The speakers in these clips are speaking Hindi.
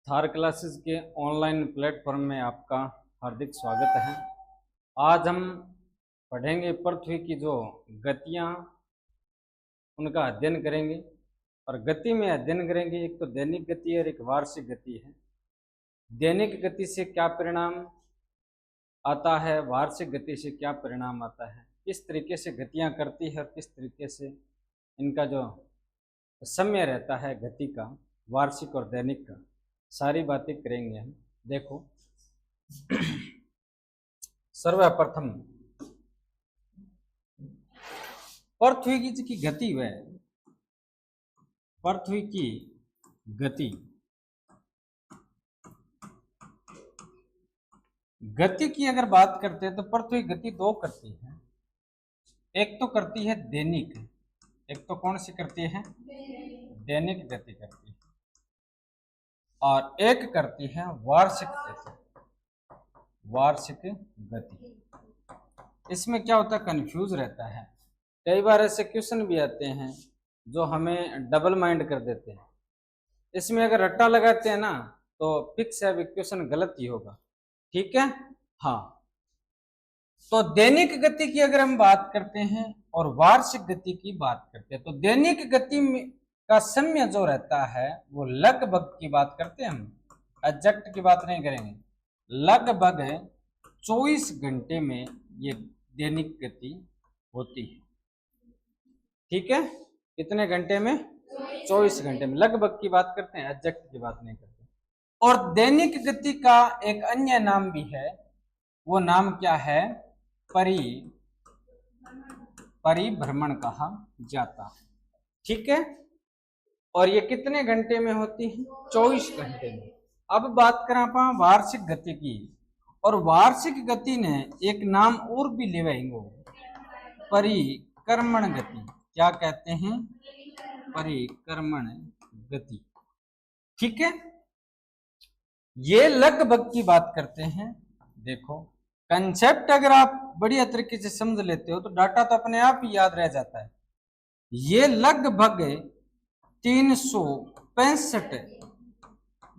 थार क्लासेस के ऑनलाइन प्लेटफॉर्म में आपका हार्दिक स्वागत है। आज हम पढ़ेंगे पृथ्वी की जो गतियाँ उनका अध्ययन करेंगे और गति में अध्ययन करेंगे। एक तो दैनिक गति है और एक वार्षिक गति है। दैनिक गति से क्या परिणाम आता है, वार्षिक गति से क्या परिणाम आता है, किस तरीके से गतियाँ करती है और किस तरीके से इनका जो समय रहता है गति का, वार्षिक और दैनिक का, सारी बातें करेंगे हम। देखो सर्वप्रथम पृथ्वी की गति है, पृथ्वी की गति, गति की अगर बात करते हैं तो पृथ्वी गति दो करती है। एक तो करती है दैनिक, एक तो कौन सी करती है, दैनिक गति करती है, और एक करती है वार्षिक गति, वार्षिक गति। इसमें क्या होता है, कंफ्यूज रहता है। कई बार ऐसे क्वेश्चन भी आते हैं जो हमें डबल माइंड कर देते हैं। इसमें अगर रट्टा लगाते हैं ना तो फिक्स है, क्वेश्चन गलत ही होगा। ठीक है, हाँ। तो दैनिक गति की अगर हम बात करते हैं और वार्षिक गति की बात करते हैं तो दैनिक गति में का समय जो रहता है वो लगभग की बात करते हैं हम, एग्जैक्ट की बात नहीं करेंगे। लगभग 24 घंटे में ये दैनिक गति होती है। ठीक है, कितने घंटे में, 24 घंटे में। लगभग की बात करते हैं, एग्जैक्ट की बात नहीं करते। और दैनिक गति का एक अन्य नाम भी है, वो नाम क्या है, परिभ्रमण कहा जाता है। ठीक है, और ये कितने घंटे में होती है, 24 घंटे में। अब बात करें अपन वार्षिक गति की, और वार्षिक गति ने एक नाम और भी ले आएंगे, परिक्रमण गति। क्या कहते हैं, परिक्रमण गति। ठीक है, ये लगभग की बात करते हैं। देखो कंसेप्ट अगर आप बढ़िया तरीके से समझ लेते हो तो डाटा तो अपने आप ही याद रह जाता है। ये लगभग 365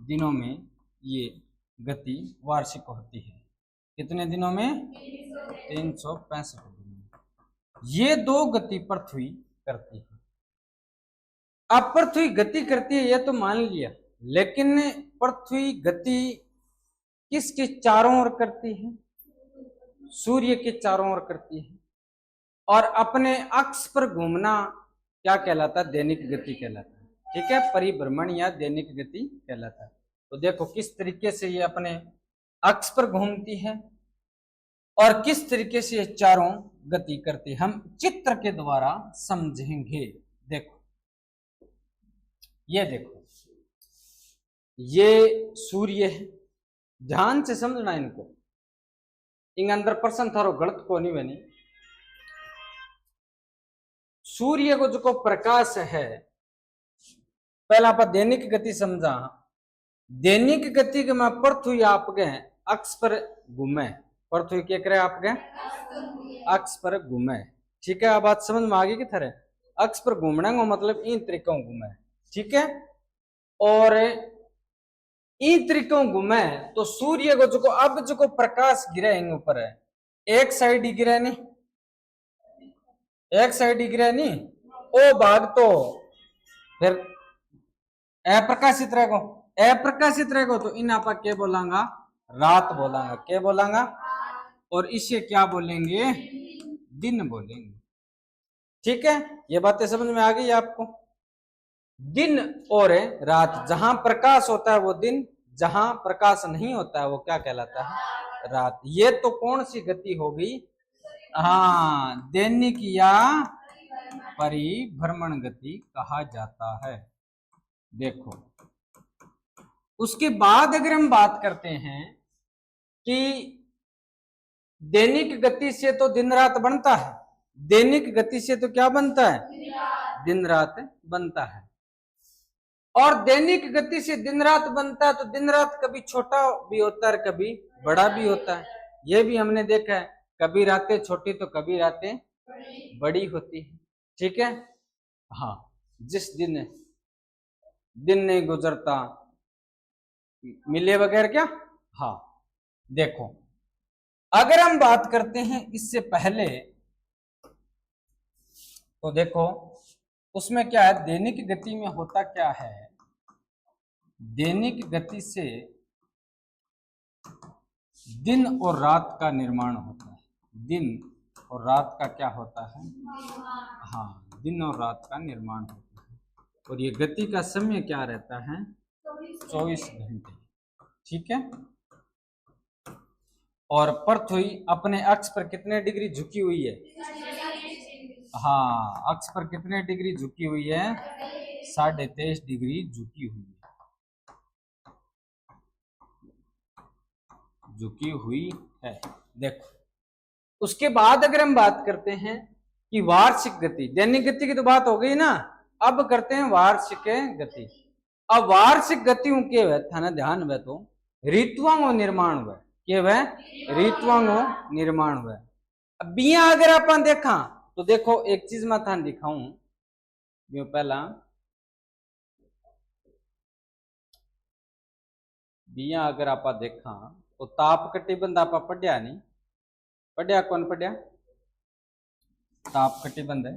दिनों में ये गति वार्षिक होती है। कितने दिनों में, 365 दिनों में ये दो गति पृथ्वी करती है। अब पृथ्वी गति करती है ये तो मान लिया, लेकिन पृथ्वी गति किसके चारों ओर करती है, सूर्य के चारों ओर करती है। और अपने अक्ष पर घूमना क्या कहलाता है, दैनिक गति कहलाता है। ठीक है, परिभ्रमण या दैनिक गति कहलाता है। तो देखो किस तरीके से ये अपने अक्ष पर घूमती है और किस तरीके से ये चारों गति करती है, हम चित्र के द्वारा समझेंगे। देखो ये देखो, ये सूर्य है, ध्यान से समझना इनको, इन अंदर प्रश्न थारो गलत को नहीं बनी। सूर्य को जो प्रकाश है, पहला आप दैनिक गति समझा। दैनिक गति के मैं पृथ्वी आप गए अक्ष पर घूमे, पृथ्वी के करे आप गए अक्ष पर घूमे। ठीक है, अब बात समझ में आ गई कि थरे अक्ष पर घूमने का मतलब इन तरीकों घूमे। ठीक है, और इन तरीकों घूमे तो सूर्य को जो अब जो प्रकाश गिरे ऊपर है, एक साइड ही गिरे नहीं, एक साइड ही गिरे नहीं, ओ भाग तो फिर अप्रकाशित रहेगो, अप्रकाशित रहेगो तो इन आपा क्या बोलांगा, रात बोलांगा। क्या बोलांगा, और इसे क्या बोलेंगे, दिन बोलेंगे। ठीक है, ये बातें समझ में आ गई आपको। दिन और रात, जहां प्रकाश होता है वो दिन, जहां प्रकाश नहीं होता है वो क्या कहलाता है, रात। ये तो कौन सी गति होगी, हाँ, दैनिक या परिभ्रमण गति कहा जाता है। देखो उसके बाद अगर हम बात करते हैं कि दैनिक गति से तो दिन रात बनता है, दैनिक गति से तो क्या बनता है, दिन रात बनता है। और दैनिक गति से दिन रात बनता है तो दिन रात कभी छोटा भी होता है, कभी बड़ा भी होता है। ये भी हमने देखा है, कभी रातें छोटी तो कभी रातें बड़ी होती है। ठीक है, हाँ, जिस दिन नहीं गुजरता मिले बगैर क्या? हाँ देखो, अगर हम बात करते हैं इससे पहले, तो देखो उसमें क्या है, दैनिक गति में होता क्या है, दैनिक गति से दिन और रात का निर्माण होता है। दिन और रात का क्या होता है? हाँ, दिन और रात का निर्माण होता है। और ये गति का समय क्या रहता है? 24 घंटे। ठीक है। और पृथ्वी अपने अक्ष पर कितने डिग्री झुकी हुई है? हाँ, अक्ष पर कितने डिग्री झुकी हुई है? 23.5 डिग्री झुकी हुई है, झुकी हुई है। देखो उसके बाद अगर हम बात करते हैं कि वार्षिक गति, दैनिक गति की तो बात हो गई ना, अब करते हैं वार्षिक गति। अब वार्षिक गतियों के वह थाना ध्यान में तो ऋतुओं निर्माण हुआ के वह ऋतुओं निर्माण हुआ। अब बिया अगर अपन देखा तो देखो एक चीज मैं थान दिखाऊं, पहला बिया अगर आप देखा तो ताप कटिबंध आप पढ़िया नहीं? पढ़िया कौन पढ़िया? ताप कटिबंध है।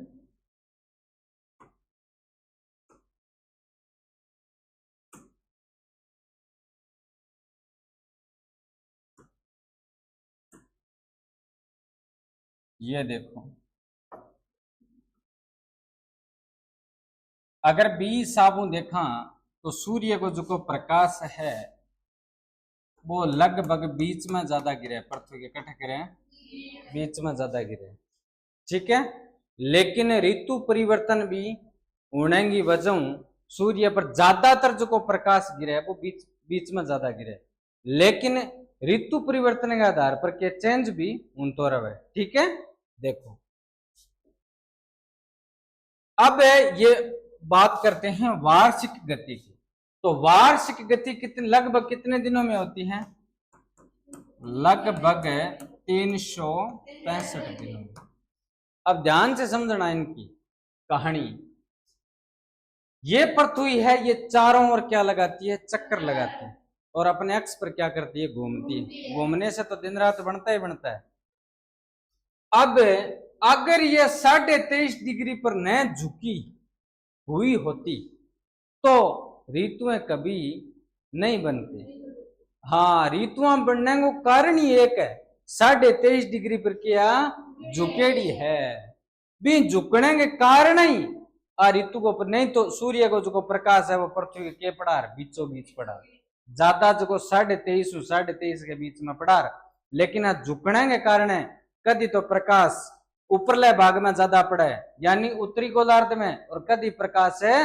ये देखो अगर बी साबुन देखा तो सूर्य को जो प्रकाश है वो लगभग बीच में ज्यादा गिरे, पृथ्वी के कट गिरे बीच में ज्यादा गिरे। ठीक है। लेकिन ऋतु परिवर्तन भी होने की वजह सूर्य पर ज्यादातर जो प्रकाश गिरे वो बीच में ज्यादा गिरे, लेकिन ऋतु परिवर्तन के आधार पर के चेंज भी तो रहे। ठीक है। देखो अब ये बात करते हैं वार्षिक गति की। तो वार्षिक गति कितने लगभग कितने दिनों में होती है? लगभग 365 दिनों में। अब ध्यान से समझना इनकी कहानी। ये पृथ्वी है, ये चारों ओर क्या लगाती है? चक्कर लगाती है, और अपने अक्ष पर क्या करती है? घूमती है। घूमने से तो दिन रात बनता ही बनता है। अब अगर ये 23.5 डिग्री पर न झुकी हुई होती तो ऋतुएं कभी नहीं बनती। हाँ, ऋतुएं बनने का कारण ही एक है, 23.5 डिग्री पर क्या झुकेड़ी है। भी झुकने के कारण ही ऋतु को, नहीं तो सूर्य को जो प्रकाश है वो पृथ्वी के पड़ा बीचों बीच पड़ा, ज्यादा जो 23.5 के बीच में पड़ा। लेकिन झुकने के कारण है कदी तो प्रकाश ऊपरले भाग में ज्यादा पड़े यानी उत्तरी गोलार्ध में, और कदी प्रकाश है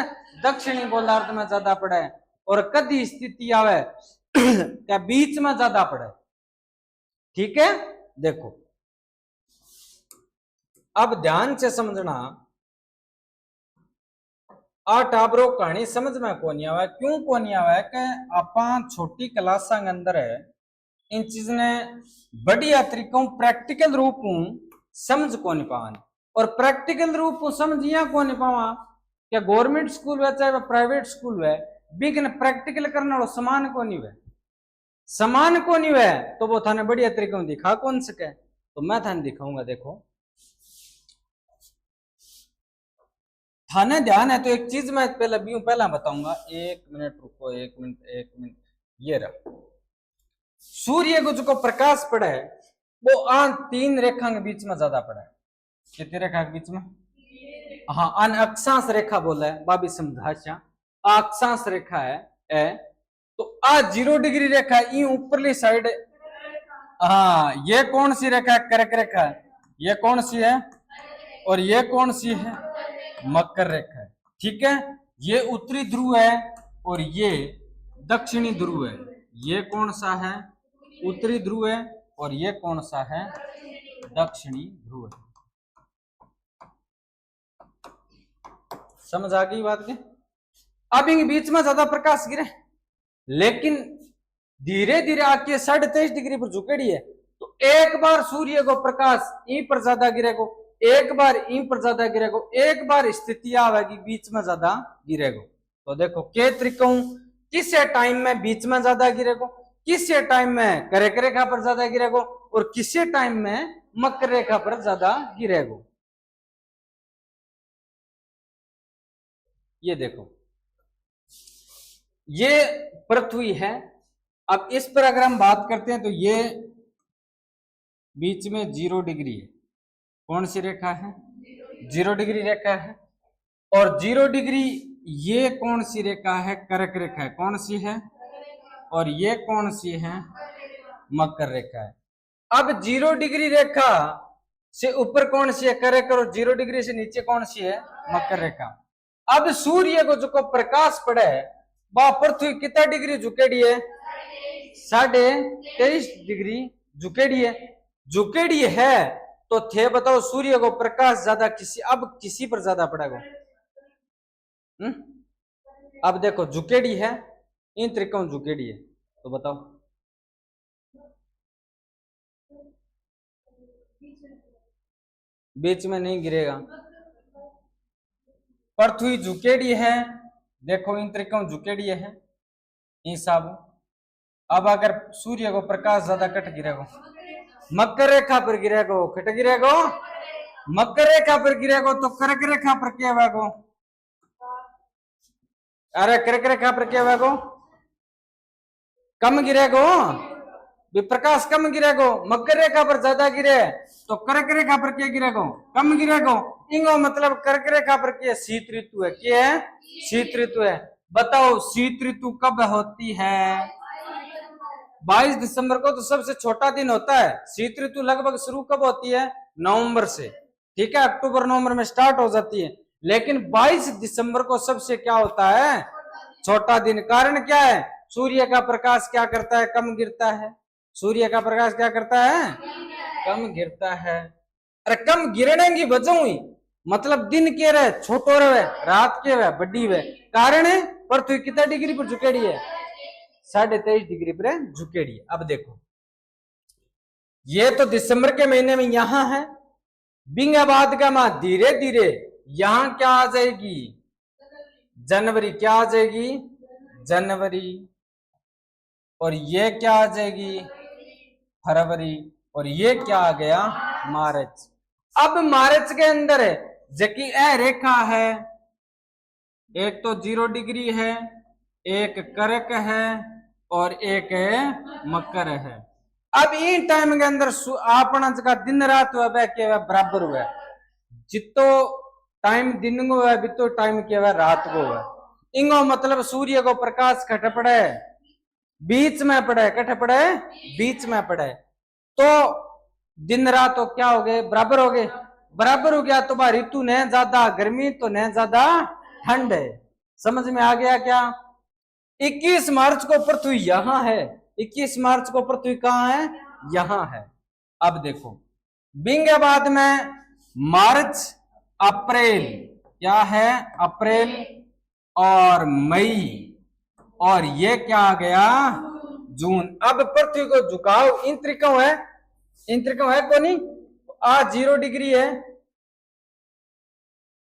दक्षिणी गोलार्ध में ज्यादा पड़े, और कदी स्थिति आवे क्या बीच में ज्यादा पड़े। ठीक है। देखो अब ध्यान से समझना, टाबरो कहानी समझ में कोनी आवे। क्यों कोनी आवे? कि आपा छोटी क्लासा के अंदर है इन चीज ने बढ़िया तरीकों प्रैक्टिकल रूप समझ को नहीं पावा, और प्रैक्टिकल रूप समझिया को नहीं पावा। क्या गवर्नमेंट स्कूल है चाहे प्राइवेट स्कूल है, बिगन प्रैक्टिकल करने वालों समान को नहीं है, समान को नहीं है, तो वो थाने बढ़िया तरीके दिखा कौन सके। तो मैं थाने दिखाऊंगा। देखो थाने ध्यान है तो एक चीज मैं पहला बताऊंगा। 1 मिनट रुको, 1 मिनट। ये रहा सूर्य को जो प्रकाश पड़ा है वो 3 रेखा के बीच में ज्यादा पड़ा है। कितनी रेखा के बीच में? हाँ, अन अक्षांश रेखा बोला है बाबी समझाशा, अक्षांश रेखा है तो 0 डिग्री रेखा ये ऊपरली साइड। हाँ, ये कौन सी रेखा है? कर्क रेखा है। ये कौन सी है? और ये कौन सी है? मकर रेखा है। ठीक है। ये उत्तरी ध्रुव है और ये दक्षिणी ध्रुव है। ये कौन सा है? उत्तरी ध्रुव है, और ये कौन सा है? दक्षिणी ध्रुव है। समझ आ गई बात के? अब इनके बीच में ज्यादा प्रकाश गिरे, लेकिन धीरे धीरे आके 23.5 डिग्री पर झुकेड़ी है, तो एक बार सूर्य को प्रकाश ई पर ज्यादा गिरेगो, एक बार ई पर ज्यादा गिरेगो, एक बार स्थिति आवेगी बीच में ज्यादा गिरेगो। तो देखो के तरीकों किस टाइम में बीच में ज्यादा गिरेगो, किस टाइम में कर्क रेखा पर ज्यादा गिरेगो, और किस टाइम में मकर रेखा पर ज्यादा गिरेगो। ये देखो, ये पृथ्वी है। अब इस पर अगर हम बात करते हैं तो ये बीच में 0 डिग्री है। कौन सी रेखा है? 0 डिग्री रेखा है। और 0 डिग्री ये कौन सी रेखा है? कर्क रेखा है। कौन सी है? और ये कौन सी है? मकर रेखा है। अब 0 डिग्री रेखा से ऊपर कौन सी है? कर्क। और 0 डिग्री से नीचे कौन सी है? मकर रेखा। अब सूर्य को जो प्रकाश पड़े वह पृथ्वी कितना डिग्री झुकेड़ी है? 23.5 डिग्री झुकेड़ी है। झुकेड़ी है तो थे बताओ सूर्य को प्रकाश ज्यादा किसी पर ज्यादा पड़ेगा? अब देखो झुकेड़ी है, इन त्रिकोण झुकेड़ी है, तो बताओ बीच में नहीं गिरेगा। पृथ्वी झुकेड़ी है, देखो इन त्रिकोण झुकेड़ी है हिसाब। अब अगर सूर्य को प्रकाश ज्यादा कट गिरेगा, मकर रेखा पर गिरेगो, कट गिरेगो मकर रेखा पर गिरेगो, तो कर्क रेखा पर क्या होगा? अरे कर्क रेखा पर क्या होगा? कम गिरेगो, प्रकाश कम गिरेगो। मकर रेखा पर ज्यादा गिरे तो कर्क रेखा पर क्या गिरेगो? कम गिरेगो। इंगो मतलब कर्क रेखा पर क्या? शीत ऋतु है। क्या है? शीत ऋतु है। बताओ शीत ऋतु कब होती है? 22 दिसंबर को तो सबसे छोटा दिन होता है। शीत ऋतु लगभग शुरू कब होती है? नवंबर से। ठीक है, अक्टूबर नवंबर में स्टार्ट हो जाती है, लेकिन 22 दिसंबर को सबसे क्या होता है? छोटा दिन। कारण क्या है? सूर्य का प्रकाश क्या करता है? कम गिरता है। सूर्य का प्रकाश क्या करता है? कम गिरता है। अरे कम गिरने की वजह हुई मतलब दिन के रहे छोटो रहे, रात के वह बड़ी वह। कारण है पृथ्वी कितना डिग्री पर झुकेड़ी है? 23.5 डिग्री पर झुकेड़ी है। अब देखो ये तो दिसंबर के महीने में यहां है। बिंगाबाद का माह धीरे धीरे यहां क्या आ जाएगी? जनवरी। क्या आ जाएगी? जनवरी। और ये क्या आ जाएगी? फरवरी। और ये क्या आ गया? मार्च। अब मार्च के अंदर है जबकि ए रेखा है, एक तो 0 डिग्री है, एक कर्क है और एक मकर है। अब इन टाइम के अंदर अपना का दिन रात हुआ बराबर हुआ। जितो टाइम दिन को है बितो टाइम क्या हुआ रात को है। इंगो मतलब सूर्य को प्रकाश कट पड़े बीच में पड़े, कट पड़े बीच में पड़े, तो दिन रात तो क्या हो गए? बराबर हो गए। बराबर हो गया तो ऋतु ने ज्यादा गर्मी तो ने ज्यादा ठंड है। समझ में आ गया क्या? 21 मार्च को पृथ्वी यहां है, 21 मार्च को पृथ्वी कहां है? यहां है। अब देखो बिंगाबाद में मार्च अप्रैल क्या है? अप्रैल और मई, और ये क्या आ गया? जून। अब पृथ्वी को झुकाव इन त्रिकोण है, इन त्रिकोण है को नहीं? आ 0 डिग्री है,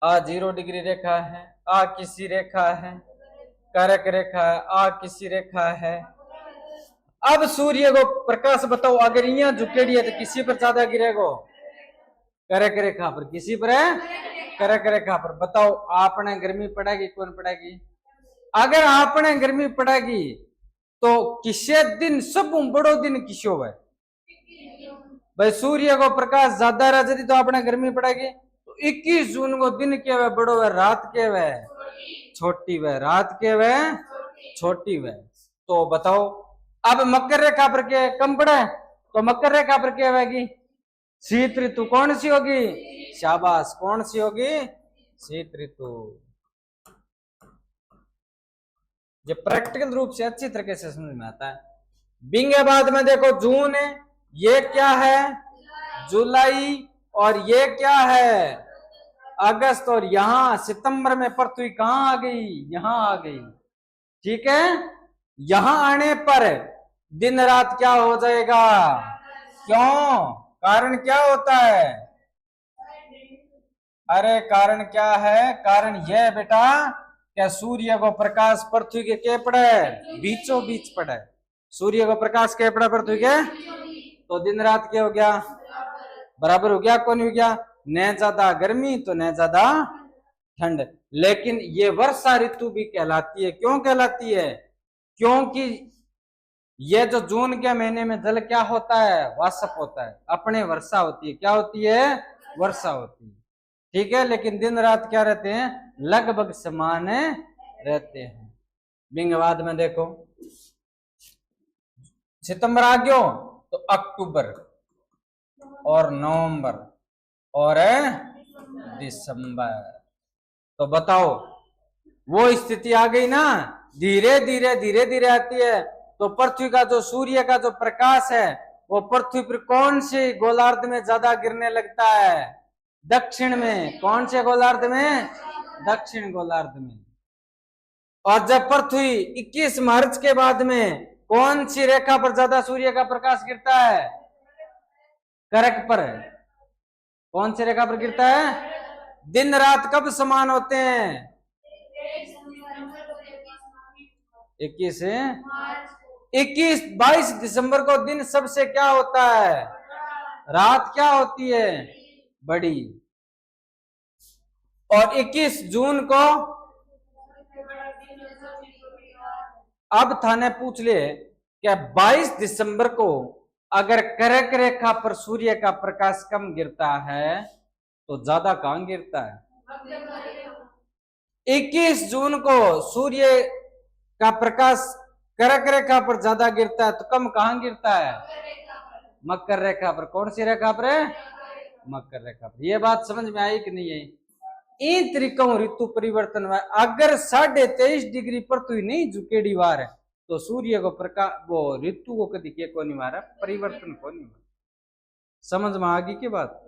आ 0 डिग्री रेखा है, आ किसी रेखा है, कर्क रेखा है, आ किसी रेखा है। अब सूर्य को प्रकाश बताओ अगर यहाँ झुकेड़ी है तो किसी पर ज्यादा गिरेगो? कर्क रेखा पर। किसी पर है? कर्क रेखा पर। बताओ आपने गर्मी पड़ेगी कौन पड़ेगी? अगर आपने गर्मी पड़ेगी तो किसे दिन सब बड़ो दिन किसो है भाई? सूर्य को प्रकाश ज्यादा रह जाती तो आपने गर्मी पड़ेगी। तो 21 जून को दिन के वह बड़ो है, रात के वह छोटी वह, रात के वह छोटी वह। तो बताओ अब मकर रेखा पर क्या कम पड़े तो मकर रेखा पर क्या होगी? शीत ऋतु। कौन सी होगी? शाबाश, कौन सी होगी? शीत ऋतु। ये प्रैक्टिकल रूप से अच्छी तरीके से समझ में आता है। बिंगाबाद में देखो जून है, ये क्या है? जुलाई, और ये क्या है? अगस्त। और यहां सितंबर में पृथ्वी कहां आ गई? यहां आ गई। ठीक है, यहां आने पर दिन रात क्या हो जाएगा? क्यों? कारण क्या होता है? अरे कारण क्या है? कारण यह बेटा क्या सूर्य को प्रकाश पृथ्वी के पड़ा है, बीचों बीच पड़ा है। सूर्य को प्रकाश के पड़ा पृथ्वी के, तो दिन रात क्या हो गया, बराबर हो गया, कौन हो गया, न ज्यादा गर्मी तो न ज्यादा ठंड। लेकिन ये वर्षा ऋतु भी कहलाती है। क्यों कहलाती है, क्योंकि ये जो जून के महीने में जल क्या होता है, वाष्प होता है, अपने वर्षा होती है। क्या होती है, वर्षा होती है, ठीक है। लेकिन दिन रात क्या रहते हैं, लगभग समान रहते हैं। बिंगवाद में देखो, सितंबर आ गयो तो अक्टूबर और नवंबर और दिसंबर, तो बताओ वो स्थिति आ गई ना, धीरे धीरे आती है। तो पृथ्वी का जो सूर्य का जो प्रकाश है वो पृथ्वी पर कौन से गोलार्ध में ज्यादा गिरने लगता है, दक्षिण में। कौन से गोलार्ध में, दक्षिण गोलार्ध में। और जब पृथ्वी 21 मार्च के बाद में कौन सी रेखा पर ज्यादा सूर्य का प्रकाश गिरता है, कर्क पर। कौन सी रेखा पर गिरता है, दिन रात कब समान होते हैं, 22 दिसंबर को दिन सबसे क्या होता है, रात क्या होती है, बड़ी। और 21 जून को, अब थाने पूछ ले क्या 22 दिसंबर को अगर कर्क रेखा पर सूर्य का प्रकाश कम गिरता है तो ज्यादा कहां गिरता है, 21 जून को सूर्य का प्रकाश कर्क रेखा पर ज्यादा गिरता है तो कम कहां गिरता है, मकर रेखा पर। कौन सी रेखा पर, मकर रेखा पर। ये बात समझ में आई कि नहीं आई। इन तरीकों ऋतु परिवर्तन में अगर 23.5 डिग्री पृथ्वी नहीं झुकेड़ी वार है तो सूर्य को प्रकाश, वो ऋतु को कभी के को नहीं मारा, परिवर्तन को नहीं मारा। समझ में आ गई की बात।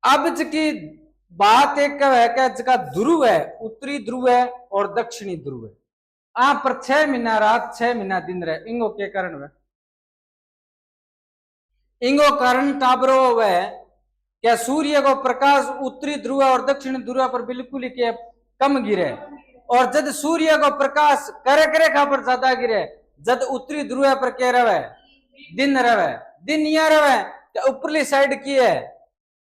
अब की बात एक है क्या, जगह ध्रुव है, उत्तरी ध्रुव है और दक्षिणी ध्रुव है। आ पर 6 महीना रात 6 महीना दिन रहे, इंगो के कारण है, इंगो कारण टाबरो है क्या, सूर्य को प्रकाश उत्तरी ध्रुव और दक्षिण ध्रुव पर बिल्कुल ही के कम गिरे, और जब सूर्य को प्रकाश कर्क रेखा पर ज्यादा गिरे, जब उत्तरी ध्रुव पर क्या रहे, दिन रहे, दिन यहाँ रहे तो ऊपरली साइड की है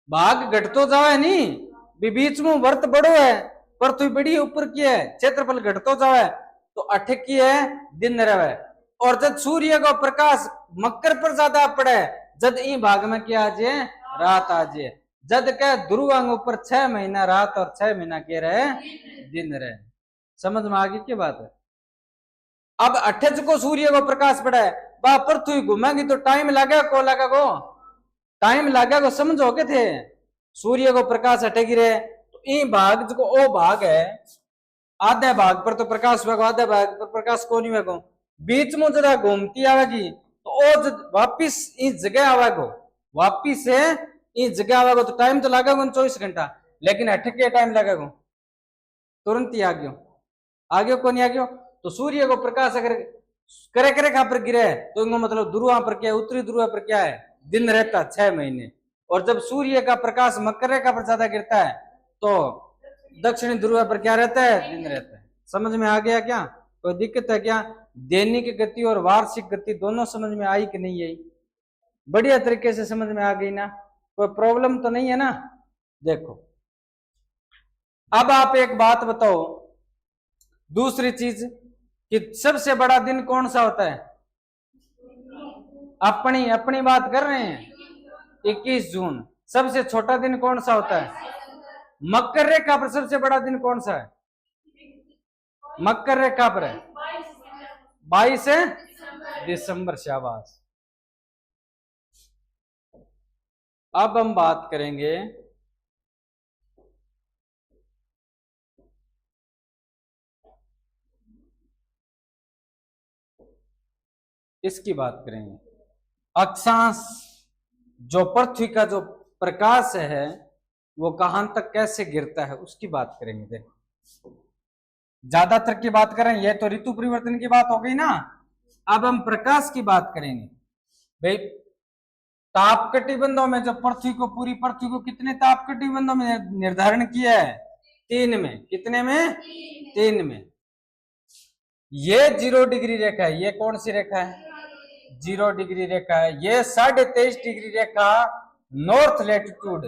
भाग घटतो जावे नहीं, बीच में वर्त बड़ो है, पृथ्वी बड़ी ऊपर की है, क्षेत्रफल घटतो जावे, तो अठ की है दिन रहे। और जब सूर्य को प्रकाश मकर पर ज्यादा पड़े, जब इन भाग में क्या आ जाए, रात आ जाए। जद के ध्रुवांग ऊपर 6 महीना रात और 6 महीना के रहे दिन रहे। समझ में आ गई क्या बात है। अब 28 को सूर्य को प्रकाश पड़ा है, वह पृथ्वी घूमेगी तो टाइम लगेगा को, लगा को टाइम लगेगा को, समझो के थे। सूर्य को प्रकाश हटेगी रहे तो इन भाग जो ओ भाग है, आधे भाग पर तो प्रकाश होगा, आधे भाग पर प्रकाश को नहीं होगा, बीच में जरा घूमती आवेगी तो ओ वापिस इस जगह आवेगो, वापिस से इस जगह आवेगो तो टाइम तो लगेगा 24 घंटा, लेकिन अठ के टाइम लगेगा, तुरंत ही आ गयो को नहीं आ गयो। तो सूर्य को प्रकाश अगर कर्क रेखा पर गिरे तो इनको मतलब ध्रुवा पर क्या है, उत्तरी ध्रुव पर क्या है, दिन रहता 6 महीने। और जब सूर्य का प्रकाश मकर रेखा पर ज्यादा गिरता है तो दक्षिणी ध्रुव पर क्या रहता है, दिन रहता है। समझ में आ गया क्या, कोई दिक्कत है क्या। दैनिक गति और वार्षिक गति दोनों समझ में आई कि नहीं आई, बढ़िया तरीके से समझ में आ गई ना, कोई प्रॉब्लम तो नहीं है ना। देखो अब आप एक बात बताओ, दूसरी चीज कि सबसे बड़ा दिन कौन सा होता है, अपनी बात कर रहे हैं 21 जून। सबसे छोटा दिन कौन सा होता है, मकर रेखा पर सबसे बड़ा दिन कौन सा है, मकर रेखा पर है 22 दिसंबर। शाबाश। अब हम बात करेंगे इसकी बात करेंगे अक्षांश, जो पृथ्वी का जो प्रकाश है वो कहां तक कैसे गिरता है उसकी बात करेंगे। देखो ज्यादातर की बात करें, ये तो ऋतु परिवर्तन की बात हो गई ना। अब हम प्रकाश की बात करेंगे। भाई ताप कटिबंधों में जो पृथ्वी को, पूरी पृथ्वी को कितने ताप कटिबंधों में निर्धारण किया है, 3 में, कितने में? 3 में। ये 0 डिग्री रेखा है, ये कौन सी रेखा है? 0 डिग्री रेखा है। ये 23.5 डिग्री रेखा नॉर्थ लैटिट्यूड,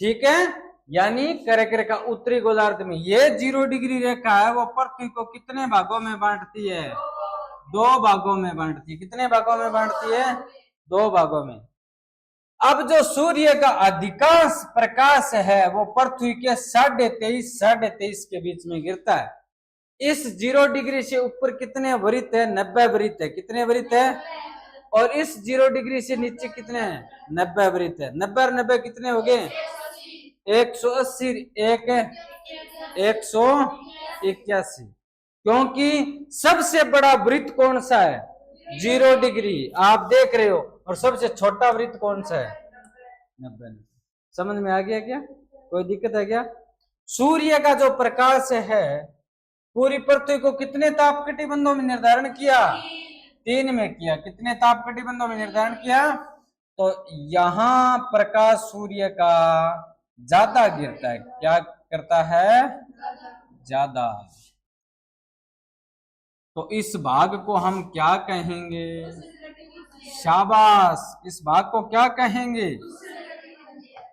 ठीक है, यानी कर्क रेखा उत्तरी गोलार्ध में। ये 0 डिग्री रेखा है, वो पृथ्वी को कितने भागों में बांटती है? 2 भागों में बांटती है। कितने भागों में बांटती है? 2 भागों में। अब जो सूर्य का अधिकांश प्रकाश है वो पृथ्वी के 23.5 के बीच में गिरता है। इस 0 डिग्री से ऊपर कितने वृत्त है? 90 वृत्त है। कितने वृत्त है? और इस 0 डिग्री से नीचे कितने हैं? 90 वृत्त है। 90 और 90 कितने हो गए? 180, 181। क्योंकि सबसे बड़ा वृत्त कौन सा है? 0 डिग्री, आप देख रहे हो। और सबसे छोटा वृत्त कौन सा है? 90। समझ में आ गया क्या? कोई दिक्कत है क्या? सूर्य का जो प्रकाश है पूरी पृथ्वी को कितने ताप कटिबंधों में निर्धारण किया? 3 में किया। कितने ताप कटिबंधों में निर्धारण किया? तो यहां प्रकाश सूर्य का ज्यादा गिरता है। क्या करता है? ज्यादा। तो इस भाग को हम क्या कहेंगे? शाबाश, इस भाग को क्या कहेंगे?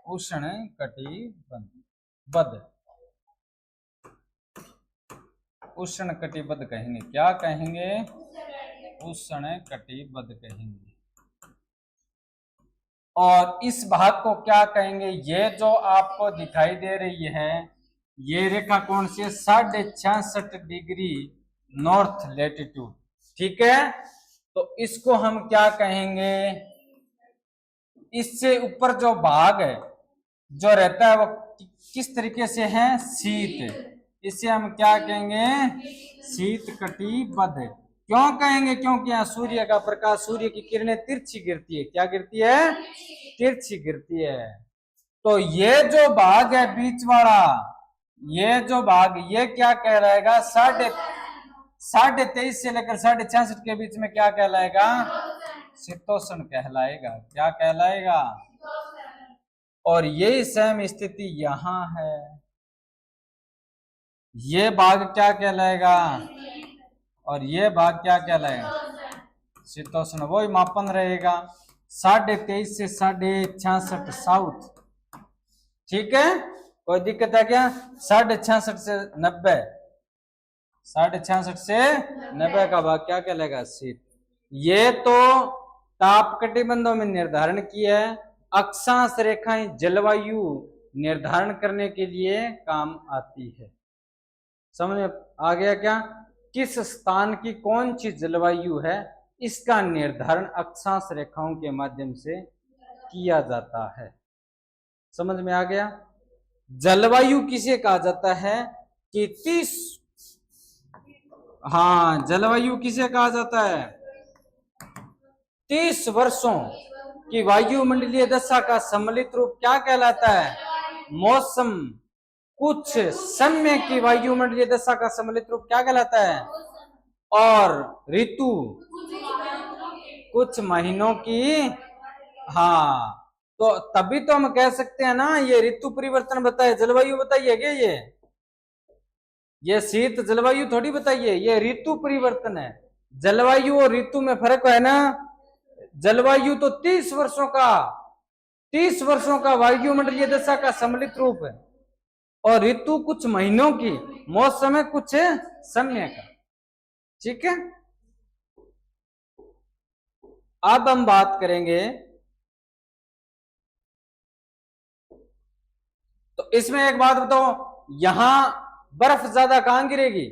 उष्ण कटिबंध। उष्ण कटिबंध कहेंगे। क्या कहेंगे? उष्ण कटिबंध कहेंगे। और इस भाग को क्या कहेंगे? ये जो आपको दिखाई दे रही है ये रेखा कौन सी है? 66.5 डिग्री नॉर्थ लैटिट्यूड, ठीक है। तो इसको हम क्या कहेंगे? इससे ऊपर जो भाग है जो रहता है वो किस तरीके से है? शीत। इसे हम क्या कहेंगे? शीत कटिबंध। क्यों कहेंगे? क्योंकि यहाँ सूर्य का प्रकाश, सूर्य की किरणें तिरछी गिरती है। क्या गिरती है? तिरछी गिरती है। तो ये जो भाग है बीच वाला, ये जो भाग, ये क्या कहलाएगा? 23.5 से लेकर 66.5 के बीच में क्या कहलाएगा? शीतोष्ण कहलाएगा। क्या कहलाएगा? और यही सेम स्थिति यहां है। ये भाग क्या कहलाएगा? और ये भाग क्या कहलाएगा? शीतोष्ण। वही मापन रहेगा 23.5 से 66.5 साउथ, ठीक है। कोई दिक्कत है क्या? 66.5 से 90, 66.5 से 90 का भाग क्या कहलाएगा? शीत। ये तो ताप कटिबंधों में निर्धारण किया है। अक्षांश रेखाएं जलवायु निर्धारण करने के लिए काम आती है। समझ में आ गया क्या? किस स्थान की कौन सी जलवायु है इसका निर्धारण अक्षांश रेखाओं के माध्यम से किया जाता है। समझ में आ गया? जलवायु किसे कहा जाता है? कि 30, हाँ, जलवायु किसे कहा जाता है? 30 वर्षों की वायुमंडलीय दशा का सम्मिलित रूप क्या कहलाता है? मौसम। कुछ समय की वायुमंडलीय दशा का सम्मिलित रूप क्या कहलाता है? और ऋतु कुछ महीनों की। हाँ, तो तभी तो हम कह सकते हैं ना, ये ऋतु परिवर्तन बताइए, जलवायु बताइए क्या? ये शीत जलवायु थोड़ी बताइए, ये ऋतु परिवर्तन है। जलवायु और ऋतु में फर्क है ना। जलवायु तो 30 वर्षों का वायुमंडलीय दशा का सम्मिलित रूप है, और ऋतु कुछ महीनों की, मौसम है कुछ समय का, ठीक है। अब हम बात करेंगे, तो इसमें एक बात बताओ, यहां बर्फ ज्यादा कहां गिरेगी?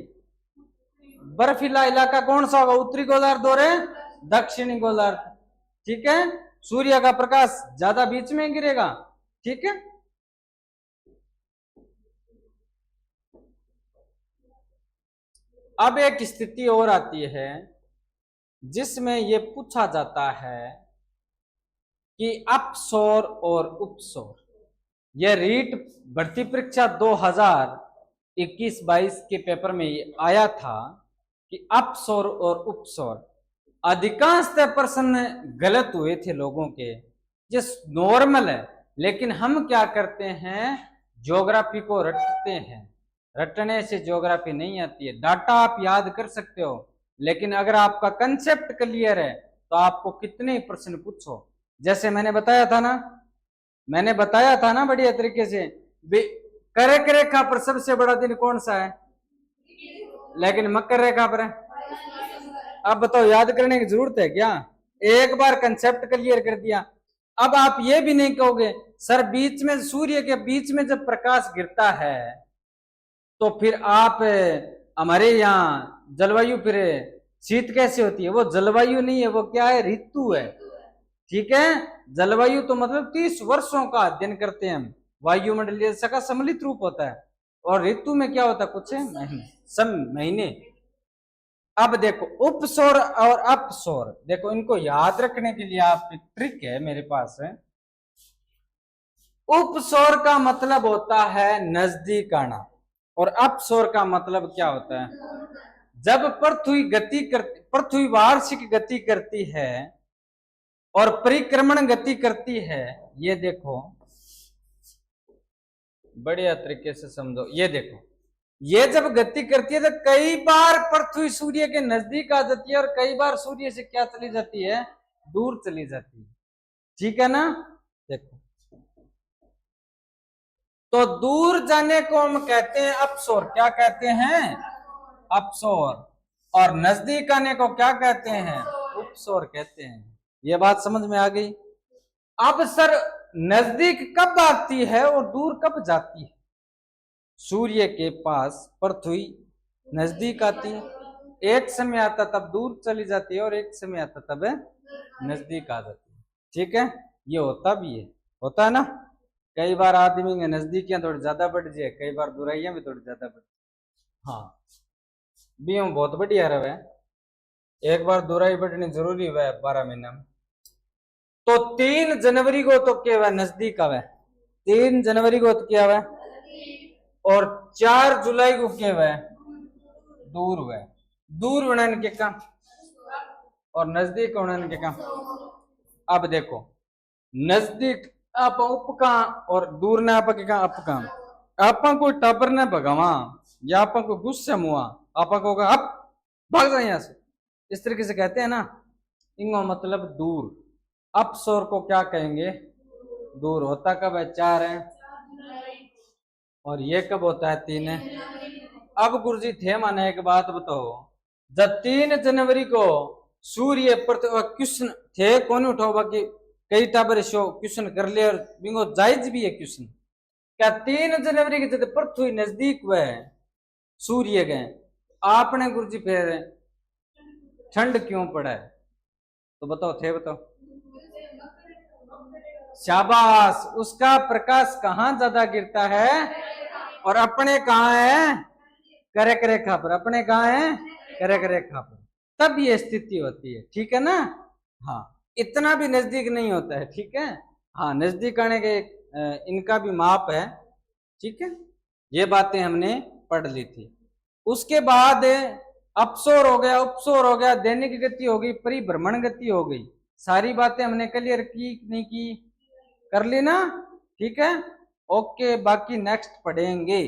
बर्फीला इलाका कौन सा होगा? उत्तरी गोलार्ध और दक्षिणी गोलार्ध, ठीक है। सूर्य का प्रकाश ज्यादा बीच में गिरेगा, ठीक है। अब एक स्थिति और आती है जिसमें यह पूछा जाता है कि अपसौर और उपसौर। यह रीट भर्ती परीक्षा 2021-22 के पेपर में आया था कि अपसौर और उपसौर। अधिकांशतः प्रश्न गलत हुए थे लोगों के, जिस नॉर्मल है, लेकिन हम क्या करते हैं? ज्योग्राफी को रटते हैं। रटने से ज्योग्राफी नहीं आती है। डाटा आप याद कर सकते हो, लेकिन अगर आपका कंसेप्ट क्लियर है तो आपको कितने प्रश्न पूछो। जैसे मैंने बताया था ना बढ़िया तरीके से, कर्क रेखा पर सबसे बड़ा दिन कौन सा है, लेकिन मकर रेखा पर है। अब बताओ याद करने की जरूरत है क्या? एक बार कंसेप्ट क्लियर कर दिया। अब आप ये भी नहीं कहोगे सर बीच में सूर्य के बीच में जब प्रकाश गिरता है तो फिर आप हमारे यहाँ जलवायु फिर शीत कैसे होती है? वो जलवायु नहीं है, वो क्या है, ऋतु है। ठीक है, जलवायु तो मतलब 30 वर्षों का अध्ययन करते हैं हम, वायुमंडलीय का सम्मिलित रूप होता है, और ऋतु में क्या होता है, कुछ महीने। अब देखो उपसौर और अपसौर, देखो इनको याद रखने के लिए आप एक ट्रिक है मेरे पास है। उपसौर का मतलब होता है नजदीक आना, और अपसौर का मतलब क्या होता है, जब पृथ्वी वार्षिक गति करती है और परिक्रमण गति करती है। ये देखो बढ़िया तरीके से समझो, ये देखो ये जब गति करती है तो कई बार पृथ्वी सूर्य के नजदीक आ जाती है और कई बार सूर्य से क्या चली जाती है, दूर चली जाती है। ठीक है ना? देखो तो दूर जाने को हम कहते हैं अपसौर, क्या कहते हैं, अपसौर, और नजदीक आने को क्या कहते हैं, उपसौर कहते हैं। ये बात समझ में आ गई? अब सर नजदीक कब आती है और दूर कब जाती है? सूर्य के पास पृथ्वी नजदीक आती है, एक समय आता तब दूर चली जाती है, और एक समय आता तब नजदीक आ जाती है। ठीक है, ये होता भी है, होता है ना। कई बार आदमी के नजदीकियां थोड़ी ज्यादा बढ़ जाए, कई बार बुराइयां भी थोड़ी ज्यादा बढ़। हाँ भी हम बहुत बढ़िया रहे, एक बार बुराई बढ़नी जरूरी हुआ है 12 महीना में। तो 3 जनवरी को तो क्या हुआ, नजदीक आवे, 3 जनवरी को तो क्या हुआ, और 4 जुलाई को क्या हुआ, दूर हुआ। दूर उड़न के काम और नजदीक उड़न के काम। अब देखो नजदीक आप उप का और दूर ने आप के अप का, आप कोई टाबर ने भगावा या आप को गुस्से मुआ आप को अप भाग जाए यहां से, इस तरीके से कहते हैं ना, इंगो मतलब दूर। अपसौर को क्या कहेंगे, दूर। होता कब है, 4 है, और ये कब होता है, 3 है। अब गुरुजी थे माने एक बात बताओ, जब 3 जनवरी को सूर्य क्वेश्चन थे कौन उठाओ, बाकी कई टाबर शो क्वेश्चन कर लिया और बिंगो जायज भी है क्वेश्चन। क्या 3 जनवरी के जब पृथ्वी नजदीक हुए सूर्य गए, आपने गुरुजी फिर ठंड क्यों पड़ा है, तो बताओ, थे बताओ। शाबाश, उसका प्रकाश कहाँ ज्यादा गिरता है, और अपने कहाँ है, कर्क रेखा पर। अपने कहाँ है, कर्क रेखा पर, तब ये स्थिति होती है। ठीक है ना? हाँ, इतना भी नजदीक नहीं होता है। ठीक है, हाँ नजदीक आने के इनका भी माप है। ठीक है, ये बातें हमने पढ़ ली थी। उसके बाद अपसौर हो गया, उपसौर हो गया, दैनिक गति हो गई, परिभ्रमण गति हो गई। सारी बातें हमने क्लियर की नहीं की, कर ली ना? ठीक है, ओके, बाकी नेक्स्ट पढ़ेंगे।